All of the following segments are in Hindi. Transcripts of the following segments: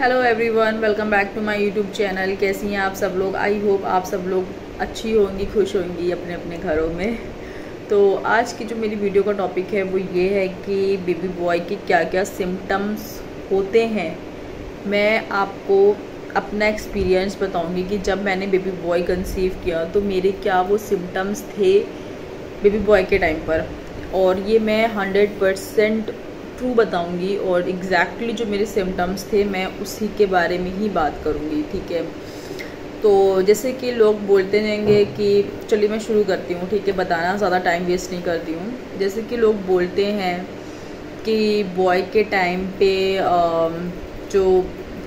Hello everyone, welcome back to my YouTube channel. कैसी हैं आप सब लोग? आई होप आप सब लोग अच्छी होंगी, खुश होंगी अपने अपने घरों में। तो आज की जो मेरी वीडियो का टॉपिक है वो ये है कि बेबी बॉय के क्या क्या सिम्टम्स होते हैं। मैं आपको अपना एक्सपीरियंस बताऊंगी कि जब मैंने बेबी बॉय कंसीव किया तो मेरे क्या वो सिम्टम्स थे बेबी बॉय के टाइम पर, और ये मैं 100% ट्रू बताऊंगी और एग्जैक्टली जो मेरे सिम्टम्स थे मैं उसी के बारे में ही बात करूंगी, ठीक है। तो जैसे कि लोग बोलते रहेंगे कि चलिए मैं शुरू करती हूँ, ठीक है, बताना, ज़्यादा टाइम वेस्ट नहीं करती हूँ। जैसे कि लोग बोलते हैं कि बॉय के टाइम पे जो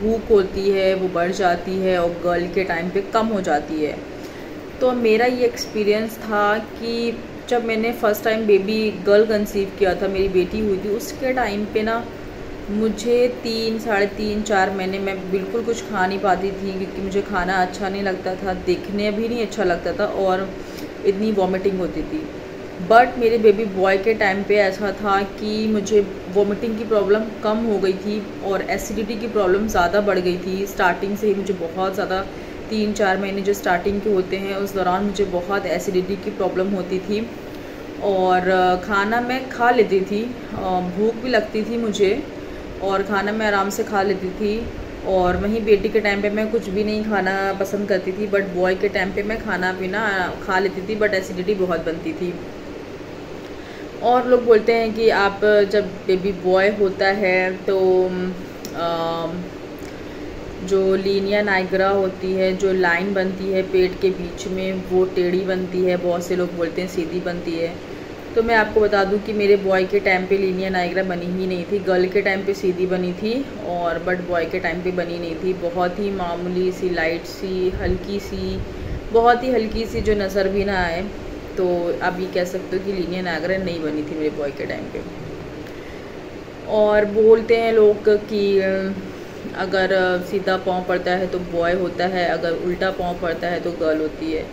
भूख होती है वो बढ़ जाती है और गर्ल के टाइम पे कम हो जाती है। तो मेरा ये एक्सपीरियंस था कि जब मैंने first time baby girl conceive किया था, मेरी बेटी हुई थी, उसके टाइम पे ना मुझे 3-3.5-4 महीने मैं बिल्कुल कुछ खा नहीं पाती थी, क्योंकि मुझे खाना अच्छा नहीं लगता था, देखने भी नहीं अच्छा लगता था और इतनी वॉमिटिंग होती थी। बट मेरे बेबी बॉय के टाइम पे ऐसा था कि मुझे वॉमिटिंग की प्रॉब्लम कम हो गई थी और एसिडिटी की प्रॉब्लम ज़्यादा बढ़ गई थी। स्टार्टिंग से ही मुझे बहुत ज़्यादा 3-4 महीने जो स्टार्टिंग के होते हैं उस दौरान मुझे बहुत एसिडिटी की प्रॉब्लम होती थी और खाना मैं खा लेती थी, भूख भी लगती थी मुझे और खाना मैं आराम से खा लेती थी। और वहीं बेटी के टाइम पे मैं कुछ भी नहीं खाना पसंद करती थी, बट बॉय के टाइम पे मैं खाना पीना खा लेती थी, बट एसिडिटी बहुत बनती थी। और लोग बोलते हैं कि आप जब बेबी बॉय होता है तो जो लीनिया नाइग्रा होती है, जो लाइन बनती है पेट के बीच में, वो टेढ़ी बनती है। बहुत से लोग बोलते हैं सीधी बनती है। तो मैं आपको बता दूं कि मेरे बॉय के टाइम पे लीनिया नाइग्रा बनी ही नहीं थी। गर्ल के टाइम पे सीधी बनी थी और बट बॉय के टाइम पे बनी नहीं थी। बहुत ही मामूली सी, लाइट सी, हल्की सी, बहुत ही हल्की सी, जो नज़र भी ना आए। तो आप ये कह सकते हो कि लीनिया नाइग्रा नहीं बनी थी मेरे बॉय के टाइम पे। और बोलते हैं लोग कि अगर सीधा पाँव पड़ता है तो बॉय होता है, अगर उल्टा पाँव पड़ता है तो गर्ल होती है।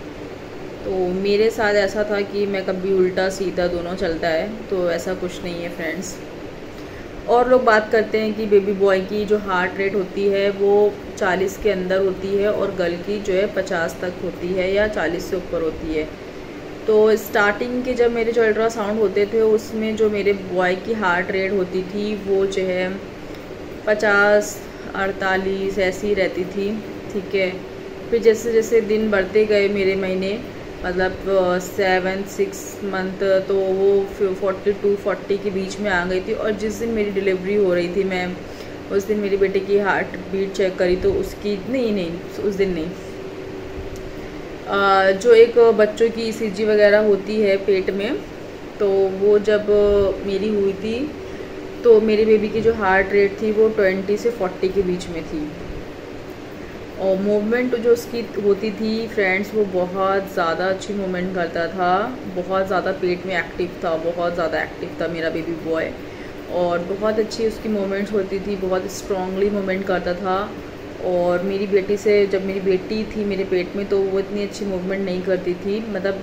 तो मेरे साथ ऐसा था कि मैं कभी उल्टा सीधा दोनों चलता है, तो ऐसा कुछ नहीं है फ्रेंड्स। और लोग बात करते हैं कि बेबी बॉय की जो हार्ट रेट होती है वो 40 के अंदर होती है और गर्ल की जो है 50 तक होती है या 40 से ऊपर होती है। तो स्टार्टिंग के जब मेरे जो अल्ट्रासाउंड होते थे उसमें जो मेरे बॉय की हार्ट रेट होती थी वो जो है 50-48 ऐसी रहती थी, ठीक है। फिर जैसे जैसे दिन बढ़ते गए मेरे महीने, मतलब 7-6 मंथ, तो वो 42-40 के बीच में आ गई थी। और जिस दिन मेरी डिलीवरी हो रही थी, मैं उस दिन मेरी बेटी की हार्ट बीट चेक करी तो उसकी नहीं उस दिन नहीं, जो एक बच्चों की ECG वगैरह होती है पेट में, तो वो जब मेरी हुई थी तो मेरे बेबी की जो हार्ट रेट थी वो 20 से 40 के बीच में थी। और मूवमेंट जो उसकी होती थी फ्रेंड्स, वो बहुत ज़्यादा अच्छी मूवमेंट करता था, बहुत ज़्यादा पेट में एक्टिव था, बहुत ज़्यादा एक्टिव था मेरा बेबी बॉय। और बहुत अच्छी उसकी मूवमेंट्स होती थी, बहुत स्ट्रांगली मूवमेंट करता था। और मेरी बेटी से, जब मेरी बेटी थी मेरे पेट में, तो वो इतनी अच्छी मूवमेंट नहीं करती थी, मतलब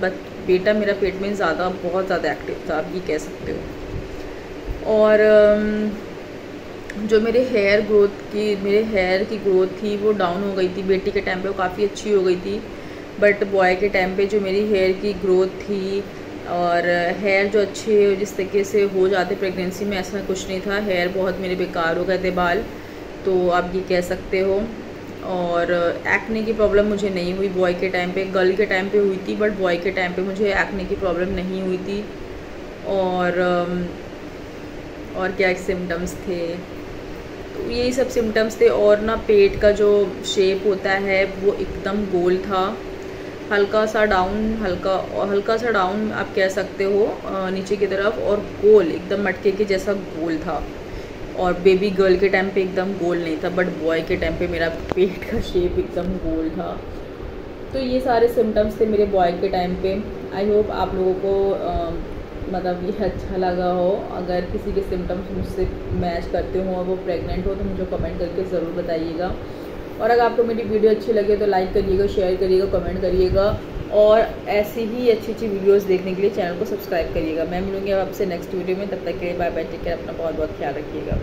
बेटा मेरा पेट में ज़्यादा, बहुत ज़्यादा एक्टिव था, आप ये कह सकते हो। और जो मेरे हेयर की ग्रोथ थी वो डाउन हो गई थी। बेटी के टाइम पे वो काफ़ी अच्छी हो गई थी, बट बॉय के टाइम पे जो मेरी हेयर की ग्रोथ थी, और हेयर जो अच्छे जिस तरीके से हो जाते प्रेगनेंसी में, ऐसा कुछ नहीं था। हेयर बहुत मेरे बेकार हो गए थे, बाल, तो आप ये कह सकते हो। और एक्ने की प्रॉब्लम मुझे नहीं हुई बॉय के टाइम पे, गर्ल के टाइम पे हुई थी, बट बॉय के टाइम पे मुझे एक्ने की प्रॉब्लम नहीं हुई थी। और क्या सिम्टम्स थे, तो यही सब सिम्टम्स थे। और ना पेट का जो शेप होता है वो एकदम गोल था, हल्का सा डाउन आप कह सकते हो नीचे की तरफ, और गोल एकदम मटके के जैसा गोल था। और बेबी गर्ल के टाइम पे एकदम गोल नहीं था, बट बॉय के टाइम पे मेरा पेट का शेप एकदम गोल था। तो ये सारे सिम्टम्स थे मेरे बॉय के टाइम पे। आई होप आप लोगों को मतलब ये अच्छा लगा हो। अगर किसी के सिम्टम्स मुझसे मैच करते हो और वो प्रेग्नेंट हो तो मुझे कमेंट करके ज़रूर बताइएगा। और अगर आपको मेरी वीडियो अच्छी लगे तो लाइक करिएगा, शेयर करिएगा, कमेंट करिएगा, और ऐसी ही अच्छी अच्छी वीडियोस देखने के लिए चैनल को सब्सक्राइब करिएगा। मैं मिलूँगी अब आपसे नेक्स्ट वीडियो में, तब तक के लिए बाय बाय, टेक केयर, अपना बहुत बहुत ख्याल रखिएगा।